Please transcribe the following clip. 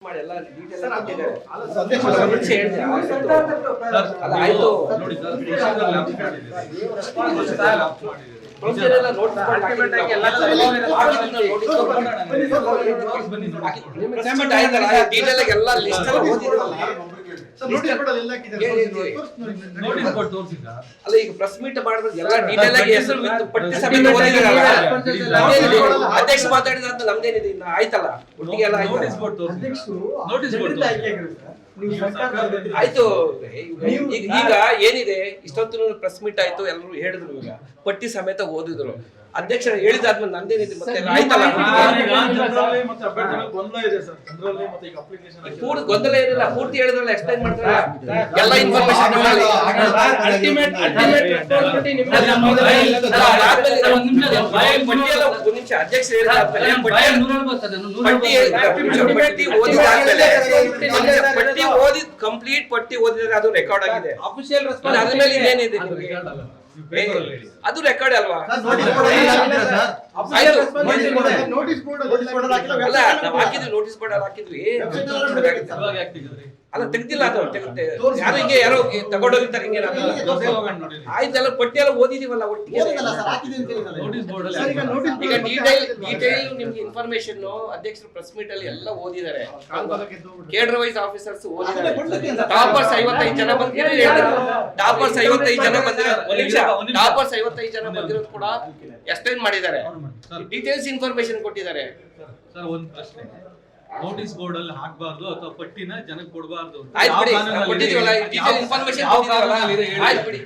ಎಲ್ಲ ಡೀಟೇಲ್ ಆಯ್ತು ಎಲ್ಲ ಲಿಸ್ಟ್ ಅಲ್ಲ ಈಗ ಪ್ರೆಸ್ ಮೀಟ್ ಮಾಡಿದ್ರೆ ಎಲ್ಲ ಡೀಟೇಲ್ ಆಗಿ ಹೆಸರು ಪಟ್ಟಿ ಸಮೇತ ಓದಿದಾರಲ್ಲ ಅಧ್ಯಕ್ಷ ಮಾತಾಡಿದಂತ ನಮ್ದೇನಿದೆ ಇನ್ನು ಆಯ್ತಲ್ಲ ಒಟ್ಟಿಗೆ ಎಲ್ಲ ಆಯ್ತು ಈಗ ಏನಿದೆ ಇಷ್ಟೊತ್ತು ಪ್ರೆಸ್ ಮೀಟ್ ಆಯ್ತು ಎಲ್ಲರೂ ಹೇಳಿದ್ರು ಈಗ ಪಟ್ಟಿ ಸಮೇತ ಓದಿದ್ರು ಅಧ್ಯಕ್ಷರು ಹೇಳಿದಾದ್ಮೇಲೆ ನಂದೇನಿದೆ ಮತ್ತೆ ಆಯ್ತಲ್ಲ ಪೂರ್ತಿ ಗೊಂದಲ ಏನಿಲ್ಲ ಪೂರ್ತಿ ಹೇಳಿದ್ರಲ್ಲ ಎಕ್ಸ್ಪ್ಲೈನ್ ಮಾಡ್ತಾರೆ ಎಲ್ಲ ಇನ್ಫಾರ್ಮೇಶನ್ ಅಧ್ಯಕ್ಷರು ಹೇಳಿದಾದ್ಮೇಲೆ ಪಟ್ಟಿ ಓದಿ ಕಂಪ್ಲೀಟ್ ಪಟ್ಟಿ ಓದಿದ್ರೆ ಅದು ರೆಕಾರ್ಡ್ ಆಗಿದೆ ಅದ್ಮೇಲೆ ಇನ್ನೇನಿದೆ ಅದು ರೆಕಾರ್ಡ್ ಅಲ್ವಾ ಹಾಕಿದ್ವಿ ನೋಟಿಸ್ ಬೋರ್ಡ್ ಹಾಕಿದ್ವಿ ಅಲ್ಲ ತೆಗ್ದಿಲ್ಲ ಅದು ಯಾರು ಹಿಂಗೆ ಯಾರೋ ತಗೊಂಡೋಗಿರ್ತಾರೆ ಹಿಂಗೆ ಆಯ್ತಲ್ಲ ಪಟ್ಟಿ ಎಲ್ಲ ಓದಿದೀವಲ್ಲ ಒಟ್ಟಿಗೆ ಈಗ ಡೀಟೈಲ್ ನಿಮ್ಗೆ ಇನ್ಫಾರ್ಮೇಶನ್ ಅಧ್ಯಕ್ಷರು ಪ್ರೆಸ್ ಮೀಟ್ ಅಲ್ಲಿ ಎಲ್ಲ ಓದಿದ್ದಾರೆ ಕೇಡರ್ ವೈಸ್ ಆಫೀಸರ್ಸ್ ಓದಿದ್ದಾರೆ ಟಾಪರ್ಸ್ 55 ಜನ ಬಂದಿರೋ ಟಾಪರ್ಸ್ 55 ಜನ ಬಂದಿರೋ ಟಾಪರ್ಸ್ 55 ಜನ ಬಂದಿರೋದು ಕೂಡ ಎಕ್ಸ್ಪ್ಲೈನ್ ಮಾಡಿದ್ದಾರೆ ಡೀಟೇಲ್ಸ್ ಇನ್ಫಾರ್ಮೇಶನ್ ಕೊಟ್ಟಿದ್ದಾರೆ ಸರ್ ಒಂದು ಪ್ರಶ್ನೆ ನೋಟಿಸ್ ಬೋರ್ಡ್ ಅಲ್ಲಿ ಹಾಕಬಾರ್ದು ಅಥವಾ ಪಟ್ಟಿನ ಜನಕ್ಕೆ ಕೊಡಬಾರ್ದು ಆಯ್ತು ಬಿಡಿ ಕೊಟ್ಟಿದ್ದೀವಲ್ಲ ಡೀಟೇಲ್ ಇನ್ಫಾರ್ಮೇಶನ್ ಕೊಟ್ಟಿದ್ದೀವಲ್ಲ ಆಯ್ತು ಬಿಡಿ